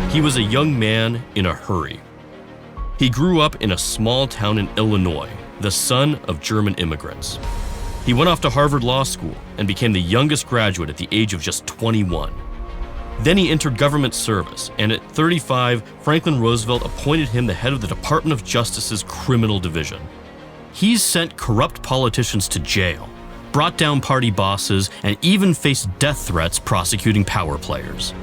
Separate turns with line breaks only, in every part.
He was a young man in a hurry. He grew up in a small town in Illinois, the son of German immigrants. He went off to Harvard Law School and became the youngest graduate at the age of just 21. Then he entered government service, and at 35, Franklin Roosevelt appointed him the head of the Department of Justice's Criminal Division. He's sent corrupt politicians to jail, brought down party bosses, and even faced death threats prosecuting power players.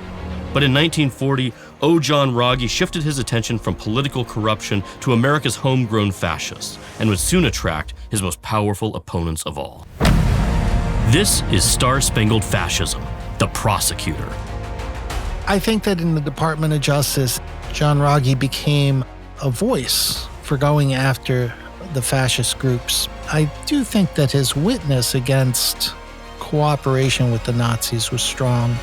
But in 1940, O. John Rogge shifted his attention from political corruption to America's homegrown fascists, and would soon attract his most powerful opponents of all. This is Star-Spangled Fascism, the Prosecutor.
I think that in the Department of Justice, John Rogge became a voice for going after the fascist groups. I do think that his witness against cooperation with the Nazis was strong.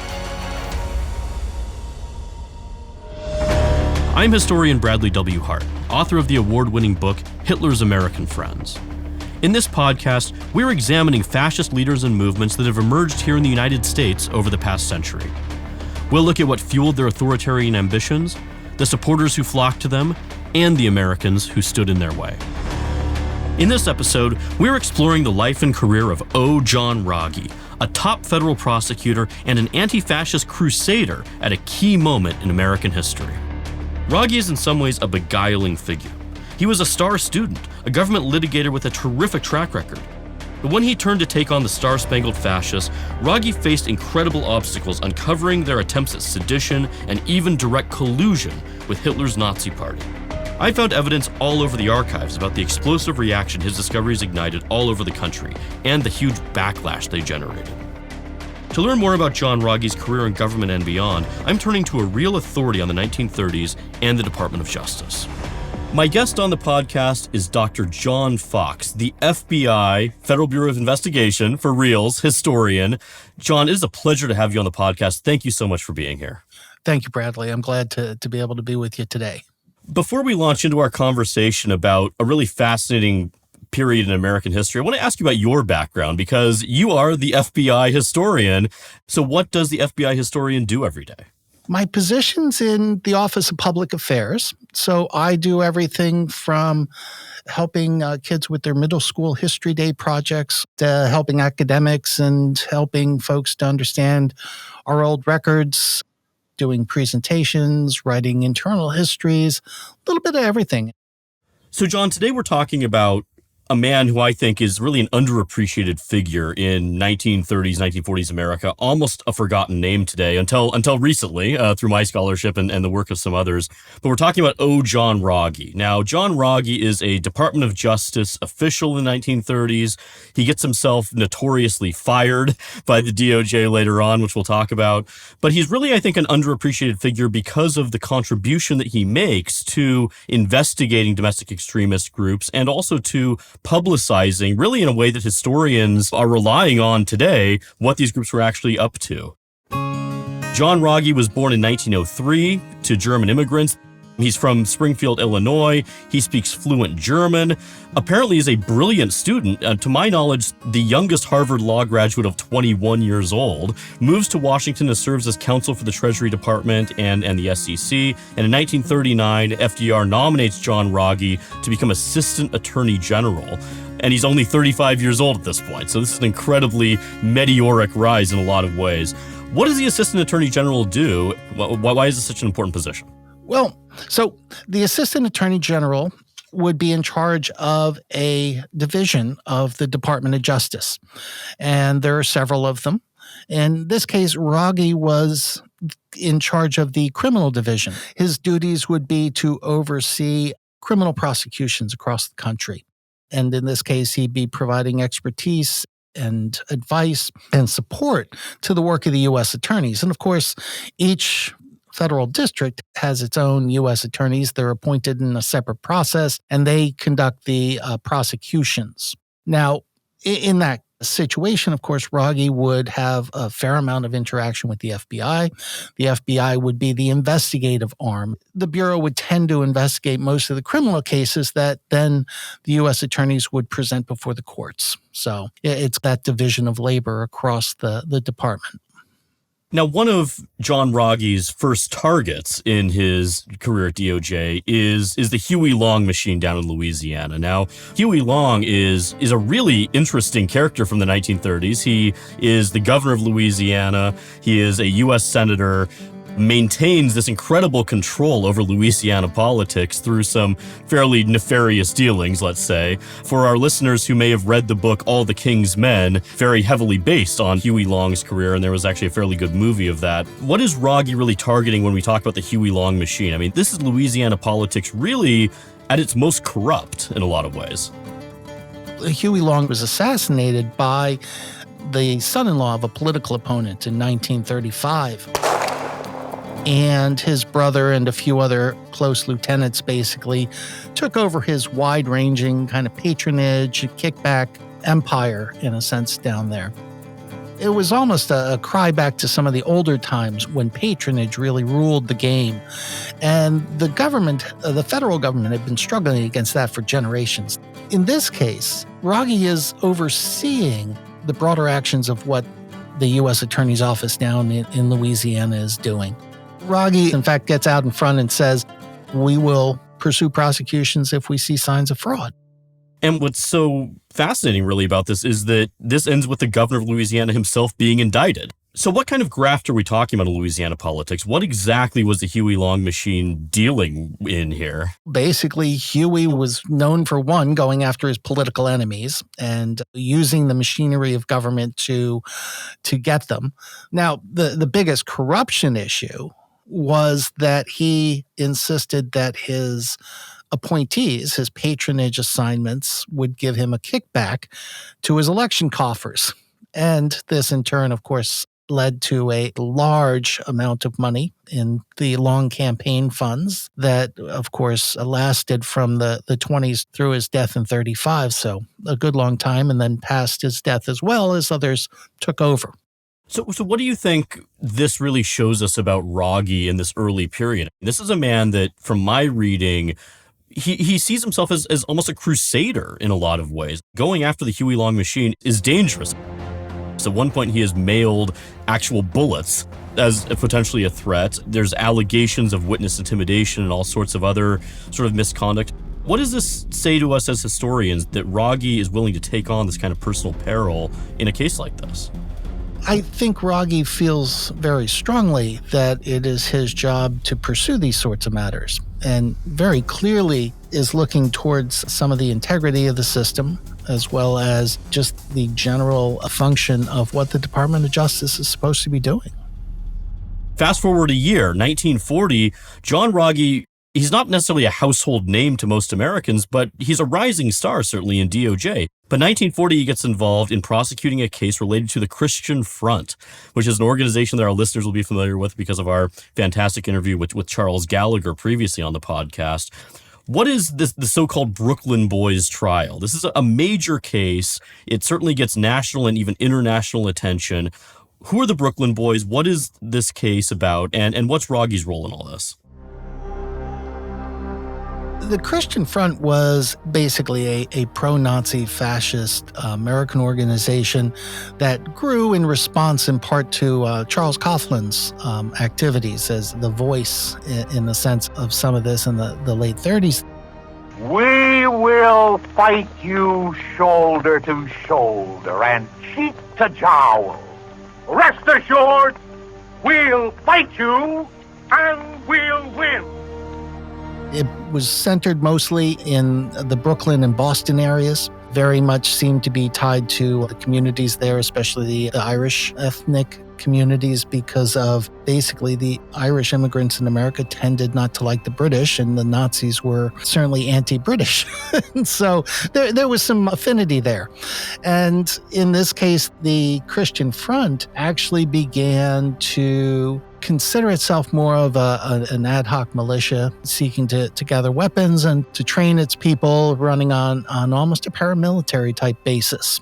I'm historian Bradley W. Hart, author of the award-winning book Hitler's American Friends. In this podcast, we're examining fascist leaders and movements that have emerged here in the United States over the past century. We'll look at what fueled their authoritarian ambitions, the supporters who flocked to them, and the Americans who stood in their way. In this episode, we're exploring the life and career of O. John Rogge, a top federal prosecutor and an anti-fascist crusader at a key moment in American history. Rogge is in some ways a beguiling figure. He was a star student, a government litigator with a terrific track record. But when he turned to take on the Star-Spangled fascists, Rogge faced incredible obstacles, uncovering their attempts at sedition and even direct collusion with Hitler's Nazi Party. I found evidence all over the archives about the explosive reaction his discoveries ignited all over the country, and the huge backlash they generated. To learn more about John Rogge's career in government and beyond, I'm turning to a real authority on the 1930s and the Department of Justice. My guest on the podcast is Dr. John Fox, the FBI, Federal Bureau of Investigation, for reals, historian. John, it is a pleasure to have you on the podcast. Thank you so much for being here.
Thank you, Bradley. I'm glad to be able to be with you today.
Before we launch into our conversation about a really fascinating period in American history, I want to ask you about your background, because you are the FBI historian. So what does the FBI historian do every day?
My position's in the Office of Public Affairs. So I do everything from helping kids with their middle school history day projects to helping academics and helping folks to understand our old records, doing presentations, writing internal histories, a little bit of everything.
So John, today we're talking about a man who I think is really an underappreciated figure in 1930s, 1940s America, almost a forgotten name today until recently through my scholarship and the work of some others. But we're talking about O. John Rogge. Now, John Rogge is a Department of Justice official in the 1930s. He gets himself notoriously fired by the DOJ later on, which we'll talk about. But he's really, I think, an underappreciated figure because of the contribution that he makes to investigating domestic extremist groups and also to publicizing, really in a way that historians are relying on today, what these groups were actually up to. John Rogge was born in 1903 to German immigrants. He's from Springfield, Illinois. He speaks fluent German. Apparently he's a brilliant student. To my knowledge, the youngest Harvard Law graduate of 21 years old. Moves to Washington and serves as counsel for the Treasury Department and the SEC. And in 1939, FDR nominates John Rogge to become Assistant Attorney General. And he's only 35 years old at this point. So this is an incredibly meteoric rise in a lot of ways. What does the Assistant Attorney General do? Why is this such an important position?
Well, so the Assistant Attorney General would be in charge of a division of the Department of Justice. And there are several of them. In this case, Rogge was in charge of the criminal division. His duties would be to oversee criminal prosecutions across the country. And in this case, he'd be providing expertise and advice and support to the work of the U.S. attorneys. And of course, each federal district has its own U.S. attorneys. They're appointed in a separate process, and they conduct the prosecutions. Now, in that situation, of course, Rogge would have a fair amount of interaction with the FBI. The FBI would be the investigative arm. The Bureau would tend to investigate most of the criminal cases that then the U.S. attorneys would present before the courts. So it's that division of labor across the department.
Now, one of John Rogge's first targets in his career at DOJ is the Huey Long machine down in Louisiana. Now, Huey Long is a really interesting character from the 1930s. He is the governor of Louisiana. He is a U.S. senator, maintains this incredible control over Louisiana politics through some fairly nefarious dealings, let's say. For our listeners who may have read the book All the King's Men, very heavily based on Huey Long's career, and there was actually a fairly good movie of that. What is Rogge really targeting when we talk about the Huey Long machine? I mean, this is Louisiana politics really at its most corrupt in a lot of ways.
Huey Long was assassinated by the son-in-law of a political opponent in 1935. And his brother and a few other close lieutenants basically took over his wide-ranging kind of patronage, kickback empire, in a sense, down there. It was almost a cry back to some of the older times when patronage really ruled the game. And the government, the federal government, had been struggling against that for generations. In this case, Rogge is overseeing the broader actions of what the U.S. Attorney's Office down in Louisiana is doing. Rogge, in fact, gets out in front and says, we will pursue prosecutions if we see signs of fraud.
And what's so fascinating really about this is that this ends with the governor of Louisiana himself being indicted. So what kind of graft are we talking about in Louisiana politics? What exactly was the Huey Long machine dealing in here?
Basically, Huey was known for, one, going after his political enemies and using the machinery of government to get them. Now, the biggest corruption issue was that he insisted that his appointees, his patronage assignments, would give him a kickback to his election coffers. And this, in turn, of course, led to a large amount of money in the Long campaign funds that, of course, lasted from the 20s through his death in 35, so a good long time, and then past his death as well as others took over.
So what do you think this really shows us about Rogge in this early period? This is a man that, from my reading, he sees himself as almost a crusader in a lot of ways. Going after the Huey Long machine is dangerous. So at one point, he has mailed actual bullets as potentially a threat. There's allegations of witness intimidation and all sorts of other sort of misconduct. What does this say to us as historians that Rogge is willing to take on this kind of personal peril in a case like this?
I think Rogge feels very strongly that it is his job to pursue these sorts of matters, and very clearly is looking towards some of the integrity of the system, as well as just the general function of what the Department of Justice is supposed to be doing.
Fast forward a year, 1940, John Rogge, he's not necessarily a household name to most Americans, but he's a rising star, certainly in DOJ. But 1940, he gets involved in prosecuting a case related to the Christian Front, which is an organization that our listeners will be familiar with because of our fantastic interview with Charles Gallagher previously on the podcast. What is this, the so-called Brooklyn Boys trial? This is a major case. It certainly gets national and even international attention. Who are the Brooklyn Boys? What is this case about? And what's Rogge's role in all this?
The Christian Front was basically a pro-Nazi fascist American organization that grew in response in part to Charles Coughlin's activities as the voice in the sense of some of this in the late 30s.
We will fight you shoulder to shoulder and cheek to jowl. Rest assured, we'll fight you and we'll win.
It was centered mostly in the Brooklyn and Boston areas, very much seemed to be tied to the communities there, especially the Irish ethnic communities, because of basically the Irish immigrants in America tended not to like the British, and the Nazis were certainly anti-British. And so there was some affinity there. And in this case, the Christian Front actually began to consider itself more of an ad hoc militia seeking to gather weapons and to train its people, running on almost a paramilitary type basis.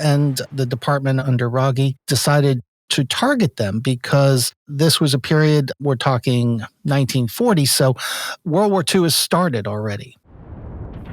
And the department under Rogge decided to target them because this was a period, we're talking 1940, so World War II has started already.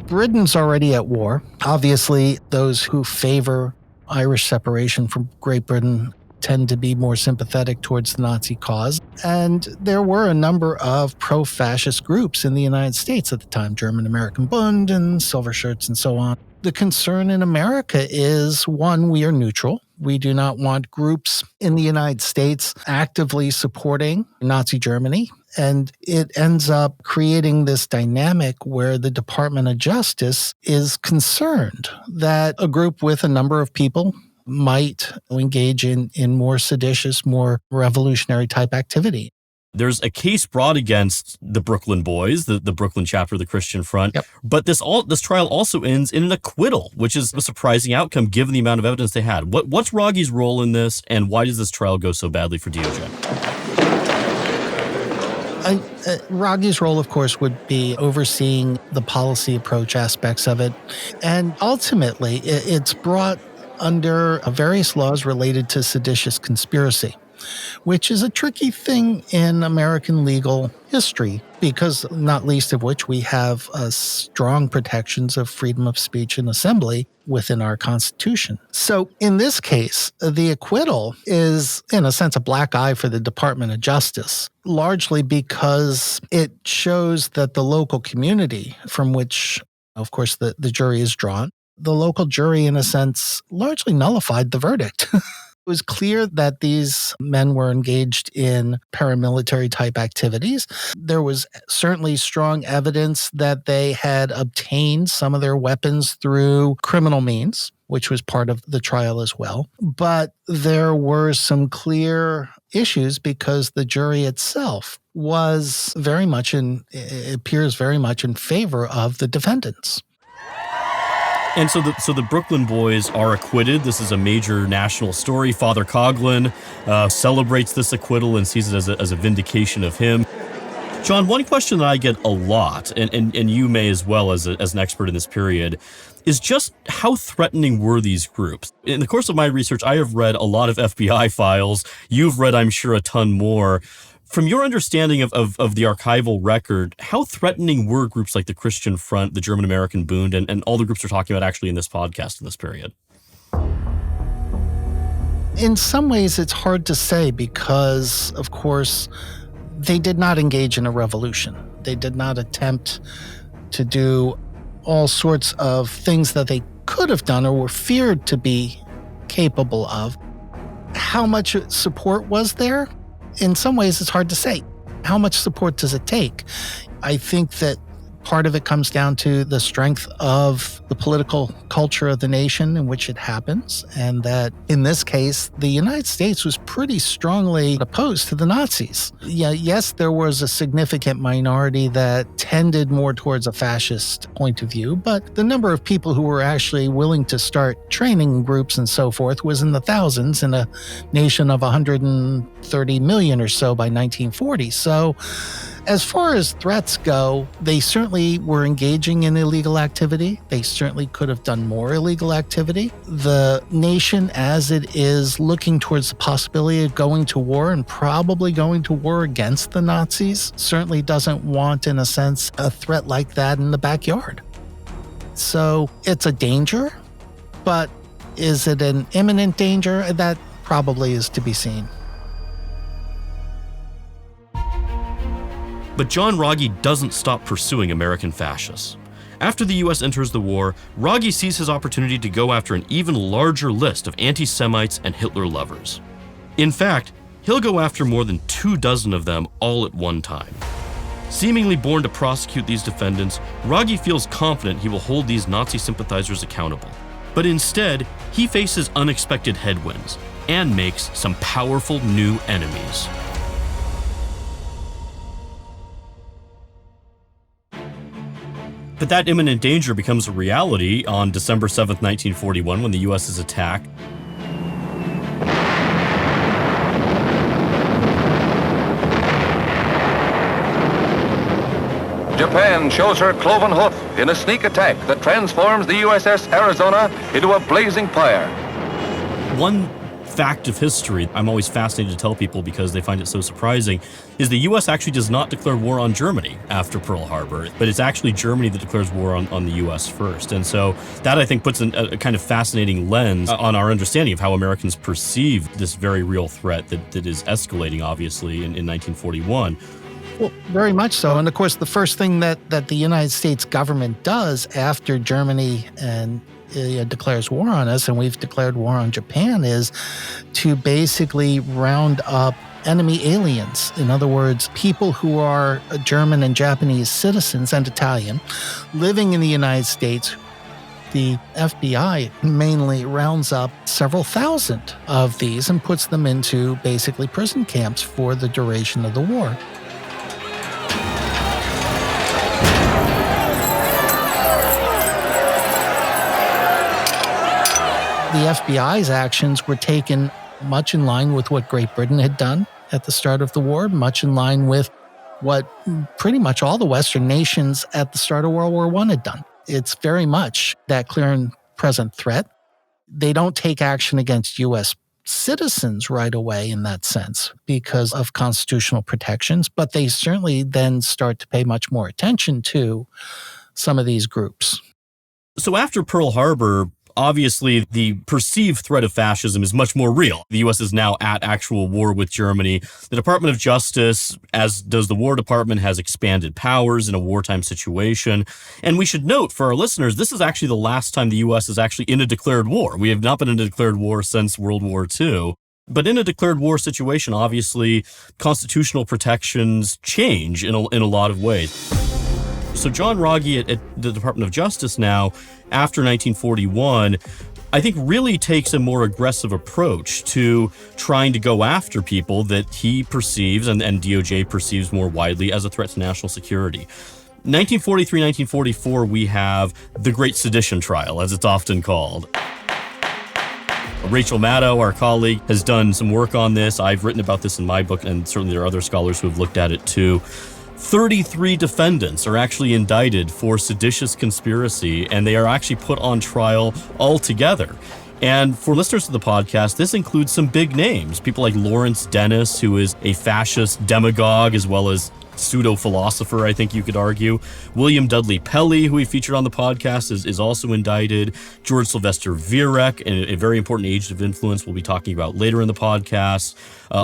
Britain's already at war. Obviously, those who favor Irish separation from Great Britain tend to be more sympathetic towards the Nazi cause. And there were a number of pro-fascist groups in the United States at the time, German-American Bund and Silver Shirts and so on. The concern in America is, one, we are neutral. We do not want groups in the United States actively supporting Nazi Germany. And it ends up creating this dynamic where the Department of Justice is concerned that a group with a number of people might engage in more seditious, more revolutionary type activity.
There's a case brought against the Brooklyn Boys, the Brooklyn chapter of the Christian Front.
Yep.
But this trial also ends in an acquittal, which is a surprising outcome given the amount of evidence they had. What's Rogge's role in this, and why does this trial go so badly for DOJ?
Rogge's role, of course, would be overseeing the policy approach aspects of it. And ultimately, it's brought under various laws related to seditious conspiracy, which is a tricky thing in American legal history, because not least of which we have strong protections of freedom of speech and assembly within our Constitution. So in this case, the acquittal is, in a sense, a black eye for the Department of Justice, largely because it shows that the local community from which, of course, the jury is drawn, the local jury, in a sense, largely nullified the verdict. It was clear that these men were engaged in paramilitary type activities. There was certainly strong evidence that they had obtained some of their weapons through criminal means, which was part of the trial as well. But there were some clear issues because the jury itself was it appears very much in favor of the defendants.
And so the Brooklyn Boys are acquitted. This is a major national story. Father Coughlin celebrates this acquittal and sees it as a vindication of him. John, one question that I get a lot, and you may as well as an expert in this period, is just how threatening were these groups? In the course of my research, I have read a lot of FBI files. You've read, I'm sure, a ton more. From your understanding of the archival record, how threatening were groups like the Christian Front, the German-American Bund, and all the groups we're talking about actually in this podcast in this period?
In some ways, it's hard to say because, of course, they did not engage in a revolution. They did not attempt to do all sorts of things that they could have done or were feared to be capable of. How much support was there? In some ways, it's hard to say. How much support does it take? I think that part of it comes down to the strength of the political culture of the nation in which it happens, and that in this case, the United States was pretty strongly opposed to the Nazis. Yeah, yes, there was a significant minority that tended more towards a fascist point of view, but the number of people who were actually willing to start training groups and so forth was in the thousands in a nation of 130 million or so by 1940. So as far as threats go, they certainly were engaging in illegal activity. They certainly could have done more illegal activity. The nation, as it is looking towards the possibility of going to war and probably going to war against the Nazis, certainly doesn't want, in a sense, a threat like that in the backyard. So it's a danger, but is it an imminent danger? That probably is to be seen.
But John Rogge doesn't stop pursuing American fascists. After the U.S. enters the war, Rogge sees his opportunity to go after an even larger list of anti-Semites and Hitler lovers. In fact, he'll go after more than 24 of them all at one time. Seemingly born to prosecute these defendants, Rogge feels confident he will hold these Nazi sympathizers accountable. But instead, he faces unexpected headwinds and makes some powerful new enemies. But that imminent danger becomes a reality on December 7th, 1941, when the U.S. is attacked.
Japan shows her cloven hoof in a sneak attack that transforms the USS Arizona into a blazing pyre.
One fact of history I'm always fascinated to tell people because they find it so surprising is the U.S. actually does not declare war on Germany after Pearl Harbor, but it's actually Germany that declares war on the U.S. first. And so that, I think, puts a kind of fascinating lens on our understanding of how Americans perceive this very real threat that is escalating, obviously, in 1941.
Well, very much so. And of course, the first thing that the United States government does after Germany and declares war on us, and we've declared war on Japan, is to basically round up enemy aliens. In other words, people who are German and Japanese citizens and Italian living in the United States. The FBI mainly rounds up several thousand of these and puts them into basically prison camps for the duration of the war. The FBI's actions were taken much in line with what Great Britain had done at the start of the war, much in line with what pretty much all the Western nations at the start of World War I had done. It's very much that clear and present threat. They don't take action against U.S. citizens right away in that sense because of constitutional protections, but they certainly then start to pay much more attention to some of these groups.
So after Pearl Harbor, obviously, the perceived threat of fascism is much more real. The U.S. is now at actual war with Germany. The Department of Justice, as does the War Department, has expanded powers in a wartime situation. And we should note for our listeners, this is actually the last time the U.S. is actually in a declared war. We have not been in a declared war since World War II. But in a declared war situation, obviously, constitutional protections change in a lot of ways. So John Rogge at the Department of Justice now, after 1941, I think really takes a more aggressive approach to trying to go after people that he perceives and DOJ perceives more widely as a threat to national security. 1943, 1944, we have the Great Sedition Trial, as it's often called. Rachel Maddow, our colleague, has done some work on this. I've written about this in my book, and certainly there are other scholars who have looked at it too. 33 defendants are actually indicted for seditious conspiracy, and they are actually put on trial altogether. And for listeners to the podcast, this includes some big names, people like Lawrence Dennis, who is a fascist demagogue as well as pseudo-philosopher, I think you could argue. William Dudley Pelley, who we featured on the podcast, is also indicted. George Sylvester Viereck, a very important age of influence we'll be talking about later in the podcast.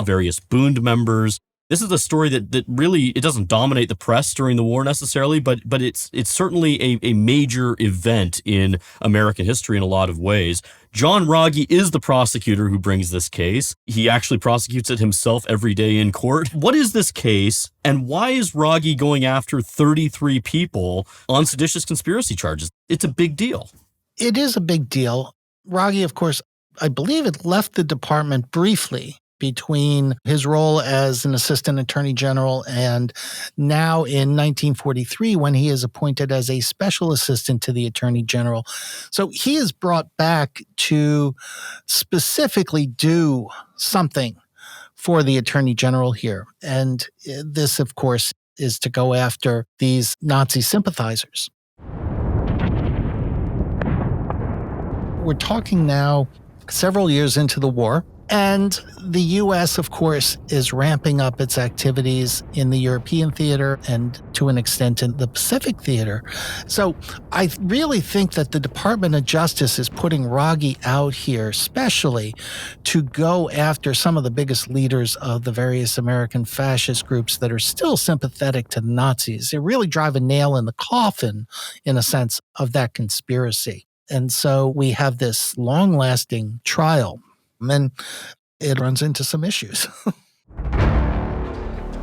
Various Bund members. This is a story that really, it doesn't dominate the press during the war necessarily, but it's certainly a major event in American history in a lot of ways. John Rogge is the prosecutor who brings this case. He actually prosecutes it himself every day in court. What is this case, and why is Rogge going after 33 people on seditious conspiracy charges? It's a big deal.
It is a big deal. Rogge, of course, I believe it left the department briefly between his role as an assistant attorney general and now in 1943 when he is appointed as a special assistant to the attorney general. So he is brought back to specifically do something for the attorney general here. And this, of course, is to go after these Nazi sympathizers. We're talking now several years into the war. And the U.S., of course, is ramping up its activities in the European theater and to an extent in the Pacific theater. So I really think that the Department of Justice is putting Rogge out here, especially to go after some of the biggest leaders of the various American fascist groups that are still sympathetic to Nazis. They really drive a nail in the coffin, in a sense, of that conspiracy. And so we have this long-lasting trial. And it runs into some issues.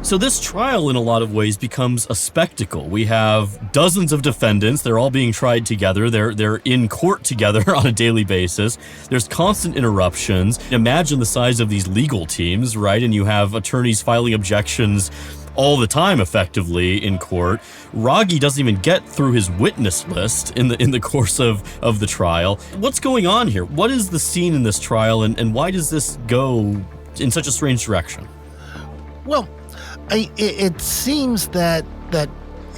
So this trial, in a lot of ways, becomes a spectacle. We have dozens of defendants. They're all being tried together. They're in court together on a daily basis. There's constant interruptions. Imagine the size of these legal teams, right? And you have attorneys filing objections all the time, effectively, in court. Rogge doesn't even get through his witness list in the course of the trial. What's going on here? What is the scene in this trial, and why does this go in such a strange direction?
Well, it seems that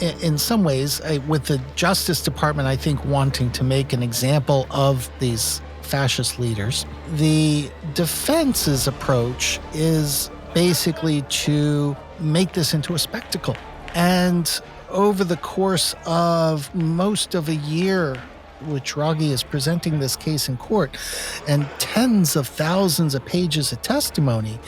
in some ways, with the Justice Department, I think, wanting to make an example of these fascist leaders. The defense's approach is basically to make this into a spectacle. And over the course of most of a year, which Rogge is presenting this case in court, and tens of thousands of pages of testimony,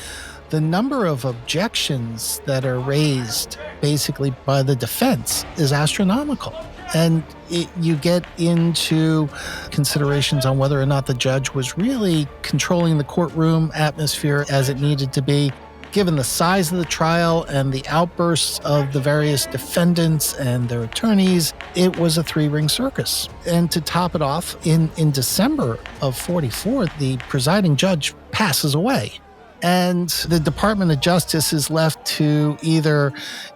the number of objections that are raised basically by the defense is astronomical. And you get into considerations on whether or not the judge was really controlling the courtroom atmosphere as it needed to be. Given the size of the trial and the outbursts of the various defendants and their attorneys, it was a three-ring circus. And to top it off, in December of 44, the presiding judge passes away. And the Department of Justice is left to either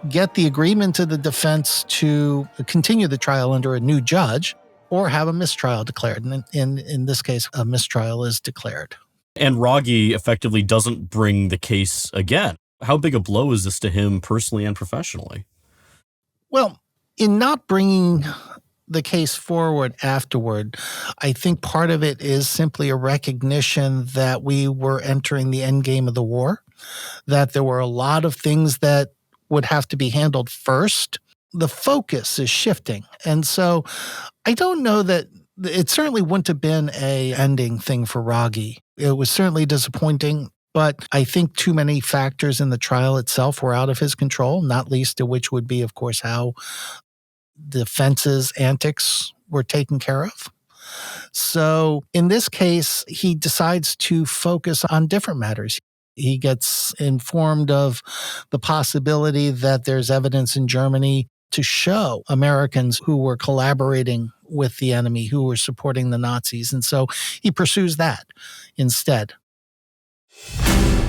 get the agreement of the defense to continue the trial under a new judge or have a mistrial declared. And in this case, a mistrial is declared.
And Rogge effectively doesn't bring the case again. How big a blow is this to him personally and professionally?
Well, in not bringing the case forward afterward, I think part of it is simply a recognition that we were entering the end game of the war, that there were a lot of things that would have to be handled first. The focus is shifting. And so I don't know that it certainly wouldn't have been an ending thing for Rogge. It was certainly disappointing, but I think too many factors in the trial itself were out of his control, not least of which would be, of course, how the defense's antics were taken care of. So in this case, he decides to focus on different matters. He gets informed of the possibility that there's evidence in Germany to show Americans who were collaborating with the enemy, who were supporting the Nazis. And so he pursues that instead.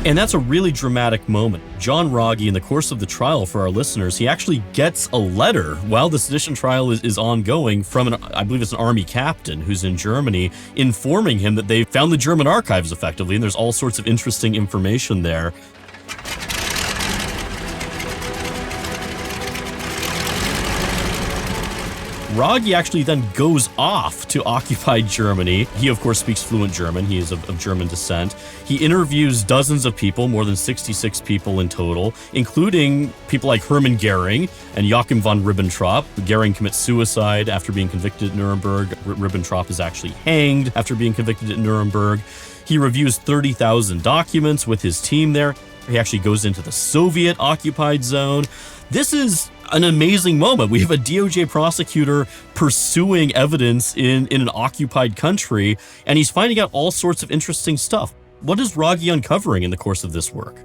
And that's a really dramatic moment. John Rogge, in the course of the trial for our listeners, he actually gets a letter while the sedition trial is ongoing from, I believe it's an army captain who's in Germany, informing him that they found the German archives effectively, and there's all sorts of interesting information there. Rogge actually then goes off to occupied Germany. He, of course, speaks fluent German. He is of German descent. He interviews dozens of people, more than 66 people in total, including people like Hermann Goering and Joachim von Ribbentrop. Goering commits suicide after being convicted at Nuremberg. Ribbentrop is actually hanged after being convicted at Nuremberg. He reviews 30,000 documents with his team there. He actually goes into the Soviet-occupied zone. This is an amazing moment. We have a DOJ prosecutor pursuing evidence in an occupied country, and he's finding out all sorts of interesting stuff. What is Rogge uncovering in the course of this work?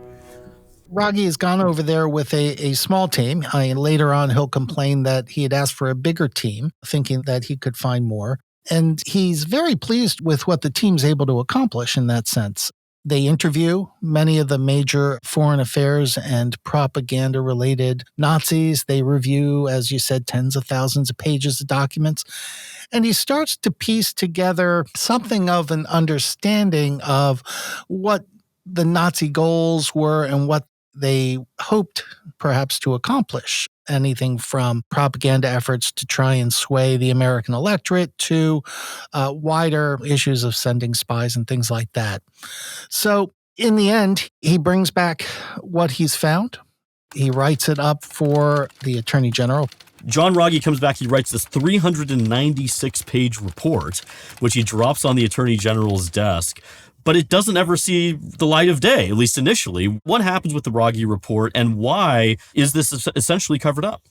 Rogge has gone over there with a small team. Later on, he'll complain that he had asked for a bigger team, thinking that he could find more. And he's very pleased with what the team's able to accomplish in that sense. They interview many of the major foreign affairs and propaganda-related Nazis. They review, as you said, tens of thousands of pages of documents. And he starts to piece together something of an understanding of what the Nazi goals were and what they hoped perhaps to accomplish. Anything from propaganda efforts to try and sway the American electorate to wider issues of sending spies and things like that. So in the end, he brings back what he's found. He writes it up for the Attorney General.
John Rogge comes back, he writes this 396-page report, which he drops on the Attorney General's desk. But it doesn't ever see the light of day, at least initially. What happens with the Rogge report, and why is this essentially covered up?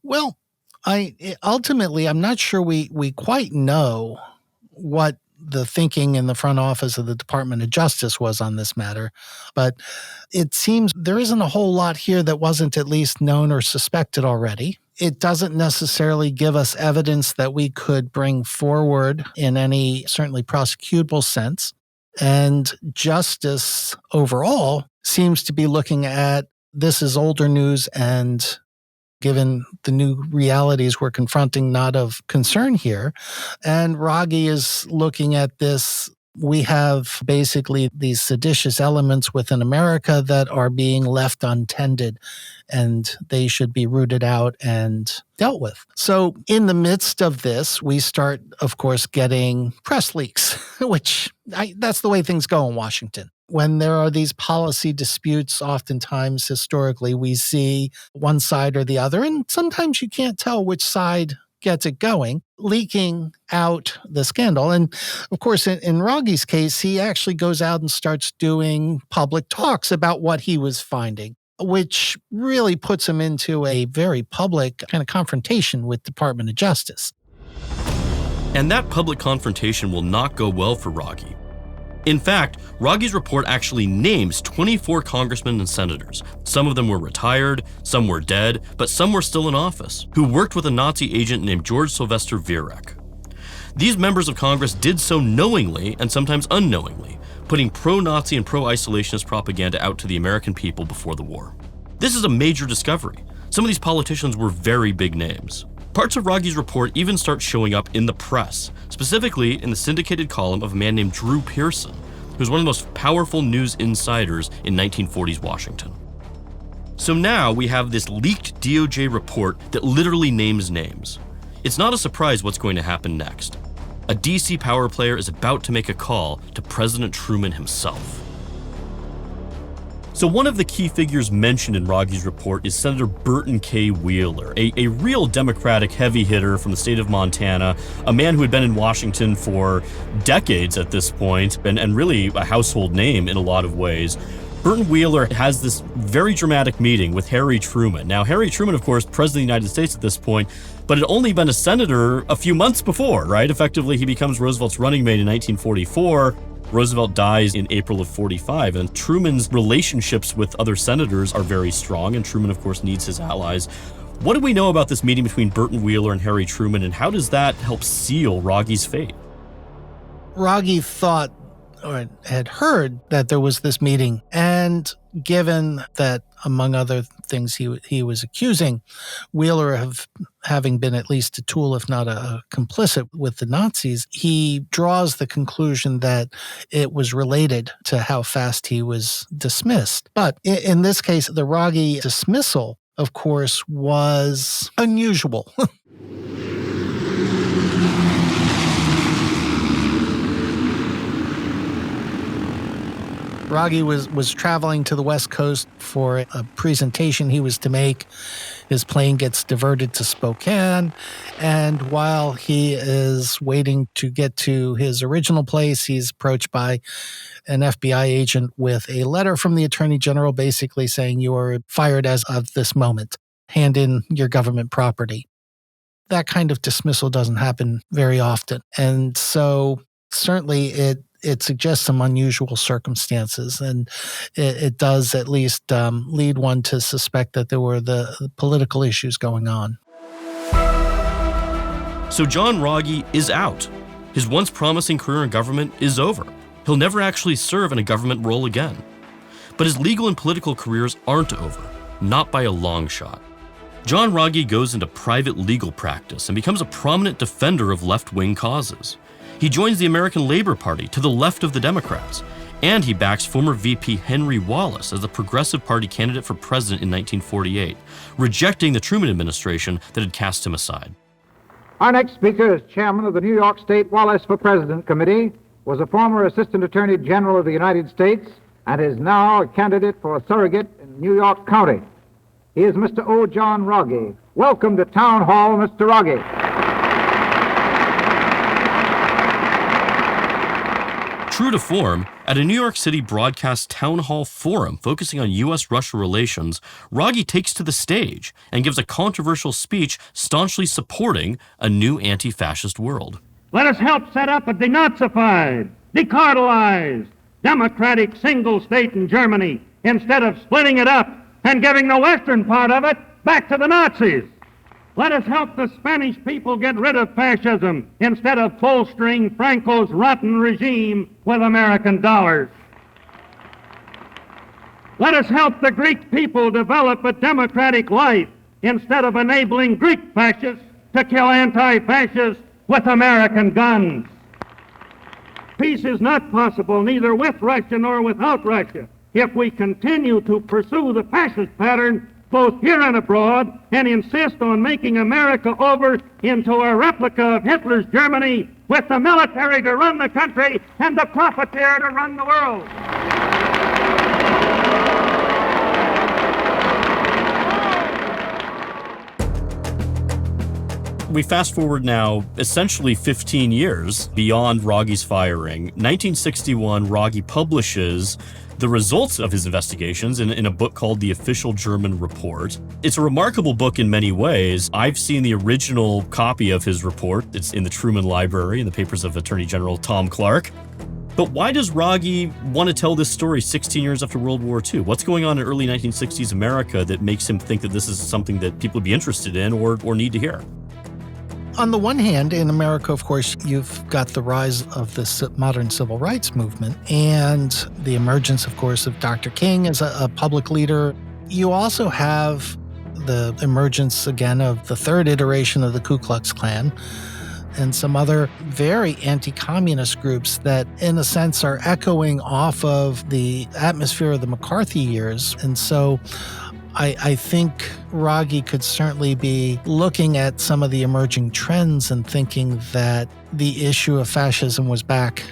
Well, ultimately, I'm not sure we quite know what the thinking in the front office of the Department of Justice was on this matter. But it seems there isn't a whole lot here that wasn't at least known or suspected already. It doesn't necessarily give us evidence that we could bring forward in any certainly prosecutable sense. And justice overall seems to be looking at this as older news, and given the new realities we're confronting, not of concern here. And Rogge is looking at this We have basically these seditious elements within America that are being left untended, and they should be rooted out and dealt with. So in the midst of this, we start, of course, getting press leaks, which that's the way things go in Washington. When there are these policy disputes, oftentimes historically, we see one side or the other, and sometimes you can't tell which side gets it going, leaking out the scandal. And of course, in Rogge's case, he actually goes out and starts doing public talks about what he was finding, which really puts him into a very public kind of confrontation with Department of Justice.
And that public confrontation will not go well for Rogge. In fact, Rogge's report actually names 24 congressmen and senators. Some of them were retired, some were dead, but some were still in office, who worked with a Nazi agent named George Sylvester Viereck. These members of Congress did so knowingly and sometimes unknowingly, putting pro-Nazi and pro-isolationist propaganda out to the American people before the war. This is a major discovery. Some of these politicians were very big names. Parts of Rogge's report even start showing up in the press, specifically in the syndicated column of a man named Drew Pearson, who's one of the most powerful news insiders in 1940s Washington. So now we have this leaked DOJ report that literally names names. It's not a surprise what's going to happen next. A DC power player is about to make a call to President Truman himself. So one of the key figures mentioned in Rogge's report is Senator Burton K. Wheeler, a real Democratic heavy hitter from the state of Montana, a man who had been in Washington for decades at this point, and really a household name in a lot of ways. Burton Wheeler has this very dramatic meeting with Harry Truman. Now, Harry Truman, of course, President of the United States at this point, but had only been a senator a few months before, right? Effectively, he becomes Roosevelt's running mate in 1944. Roosevelt dies in April of 45, and Truman's relationships with other senators are very strong, and Truman, of course, needs his allies. What do we know about this meeting between Burton Wheeler and Harry Truman, and how does that help seal Rogge's fate?
Rogge thought or had heard that there was this meeting, and given that, among other things, he was accusing Wheeler of having been at least a tool, if not a complicit with the Nazis, he draws the conclusion that it was related to how fast he was dismissed. But in this case, the Rogge dismissal, of course, was unusual. Rogge was traveling to the West Coast for a presentation he was to make. His plane gets diverted to Spokane, and while he is waiting to get to his original place, he's approached by an FBI agent with a letter from the Attorney General basically saying, "You are fired as of this moment. Hand in your government property." That kind of dismissal doesn't happen very often, and so certainly it suggests some unusual circumstances, and it does at least lead one to suspect that there were the political issues going on.
So John Rogge is out. His once promising career in government is over. He'll never actually serve in a government role again. But his legal and political careers aren't over, not by a long shot. John Rogge goes into private legal practice and becomes a prominent defender of left-wing causes. He joins the American Labor Party to the left of the Democrats, and he backs former VP Henry Wallace as the Progressive Party candidate for president in 1948, rejecting the Truman administration that had cast him aside.
Our next speaker is chairman of the New York State Wallace for President Committee, was a former Assistant Attorney General of the United States, and is now a candidate for a surrogate in New York County. He is Mr. O. John Rogge. Welcome to Town Hall, Mr. Rogge.
True to form, at a New York City broadcast town hall forum focusing on U.S.-Russia relations, Rogge takes to the stage and gives a controversial speech staunchly supporting a new anti-fascist world.
Let us help set up a denazified, decartelized, democratic single state in Germany instead of splitting it up and giving the western part of it back to the Nazis. Let us help the Spanish people get rid of fascism instead of bolstering Franco's rotten regime with American dollars. Let us help the Greek people develop a democratic life instead of enabling Greek fascists to kill anti-fascists with American guns. Peace is not possible neither with Russia nor without Russia if we continue to pursue the fascist pattern both here and abroad and insist on making America over into a replica of Hitler's Germany with the military to run the country and the profiteer to run the world.
We fast forward now essentially 15 years beyond Rogge's firing. 1961, Rogge publishes the results of his investigations in a book called The Official German Report. It's a remarkable book in many ways. I've seen the original copy of his report. It's in the Truman Library in the papers of Attorney General Tom Clark. But why does Rogge want to tell this story 16 years after World War II? What's going on in early 1960s America that makes him think that this is something that people would be interested in or need to hear?
On the one hand, in America, of course, you've got the rise of the modern civil rights movement and the emergence, of course, of Dr. King as a public leader. You also have the emergence, again, of the third iteration of the Ku Klux Klan and some other very anti-communist groups that, in a sense, are echoing off of the atmosphere of the McCarthy years. And so I think Rogge could certainly be looking at some of the emerging trends and thinking that the issue of fascism was back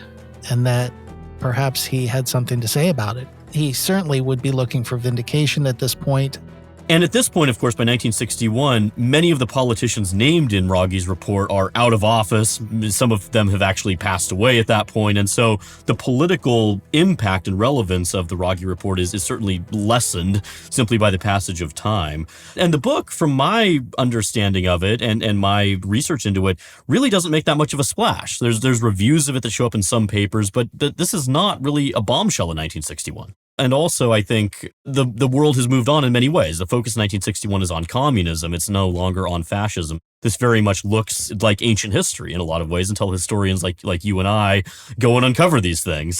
and that perhaps he had something to say about it. He certainly would be looking for vindication at this point.
And at this point, of course, by 1961, many of the politicians named in Rogge's report are out of office. Some of them have actually passed away at that point. And so the political impact and relevance of the Rogge report is certainly lessened simply by the passage of time. And the book, from my understanding of it and my research into it, really doesn't make that much of a splash. There's reviews of it that show up in some papers, but this is not really a bombshell in 1961. And also, I think the world has moved on in many ways. The focus in 1961 is on communism. It's no longer on fascism. This very much looks like ancient history in a lot of ways until historians like you and I go and uncover these things.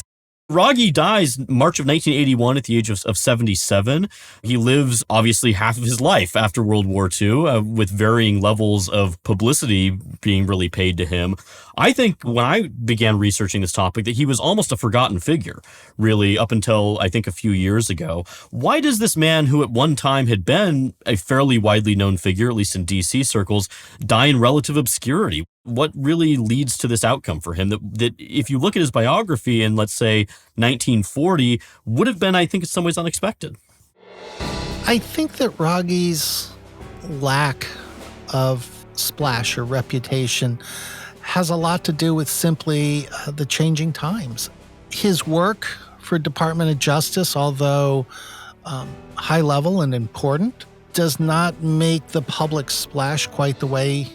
Rogge dies March of 1981 at the age of 77. He lives, obviously, half of his life after World War II, with varying levels of publicity being really paid to him. I think when I began researching this topic that he was almost a forgotten figure, really, up until, I think, a few years ago. Why does this man, who at one time had been a fairly widely known figure, at least in D.C. circles, die in relative obscurity? What really leads to this outcome for him that if you look at his biography in, let's say, 1940, would have been, I think, in some ways unexpected?
I think that Rogge's lack of splash or reputation has a lot to do with simply the changing times. His work for Department of Justice, although high level and important, does not make the public splash quite the way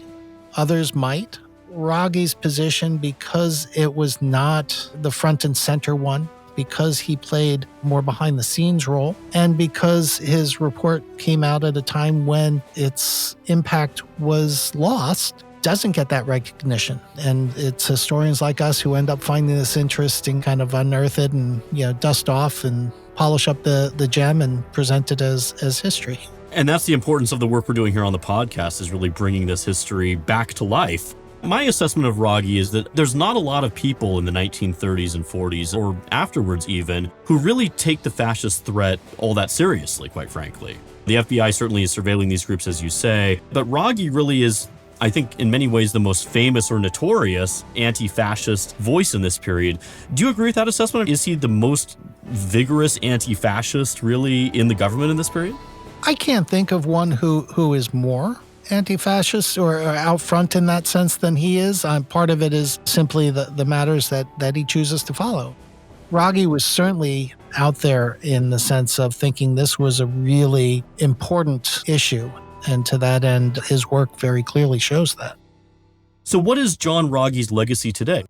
others might. Rogge's position, because it was not the front and center one, because he played more behind the scenes role, and because his report came out at a time when its impact was lost, doesn't get that recognition. And it's historians like us who end up finding this interesting, kind of unearth it and, dust off and polish up the gem and present it as history.
And that's the importance of the work we're doing here on the podcast, is really bringing this history back to life. My assessment of Rogge is that there's not a lot of people in the 1930s and 40s, or afterwards even, who really take the fascist threat all that seriously, quite frankly. The FBI certainly is surveilling these groups, as you say, but Rogge really is, I think, in many ways, the most famous or notorious anti-fascist voice in this period. Do you agree with that assessment? Is he the most vigorous anti-fascist, really, in the government in this period?
I can't think of one who is more anti-fascist or out front in that sense than he is. Part of it is simply the matters that he chooses to follow. Rogge was certainly out there in the sense of thinking this was a really important issue. And to that end, his work very clearly shows that.
So what is John Rogge's legacy today?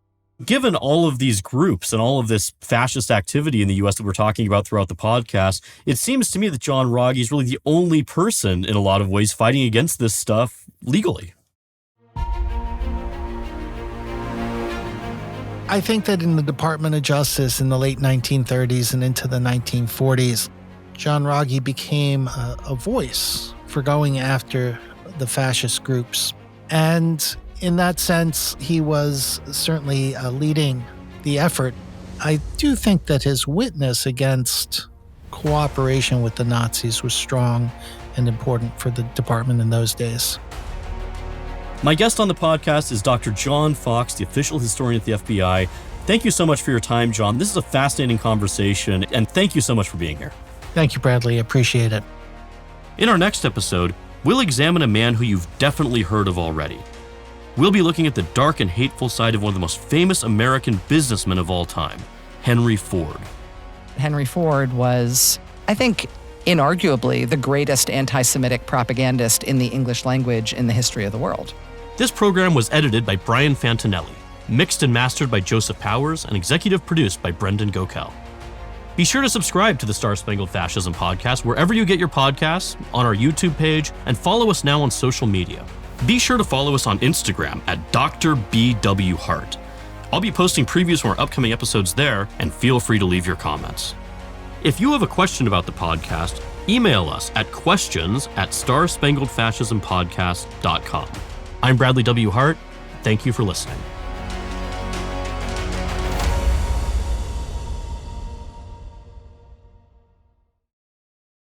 Given all of these groups and all of this fascist activity in the U.S. that we're talking about throughout the podcast, it seems to me that John Rogge is really the only person in a lot of ways fighting against this stuff legally.
I think that in the Department of Justice in the late 1930s and into the 1940s, John Rogge became a voice for going after the fascist groups. And in that sense, he was certainly leading the the effort, I do think that his witness against cooperation with the Nazis was strong and important for the department in those days.
My guest on the podcast is Dr. John Fox, the official historian at the FBI. Thank you so much for your time, John. This is a fascinating conversation, and thank you so much for being here.
Thank you, Bradley. I appreciate it.
In our next episode, we'll examine a man who you've definitely heard of already. We'll be looking at the dark and hateful side of one of the most famous American businessmen of all time, Henry Ford.
Henry Ford was, I think, inarguably the greatest anti-Semitic propagandist in the English language in the history of the world.
This program was edited by Brian Fantinelli, mixed and mastered by Joseph Powers, and executive produced by Brendan Gokel. Be sure to subscribe to the Star-Spangled Fascism podcast wherever you get your podcasts, on our YouTube page, and follow us now on social media. Be sure to follow us on Instagram at Dr. B.W. Hart. I'll be posting previews from our upcoming episodes there, and feel free to leave your comments. If you have a question about the podcast, email us at questions@starspangledfascismpodcast.com. I'm Bradley W. Hart. Thank you for listening.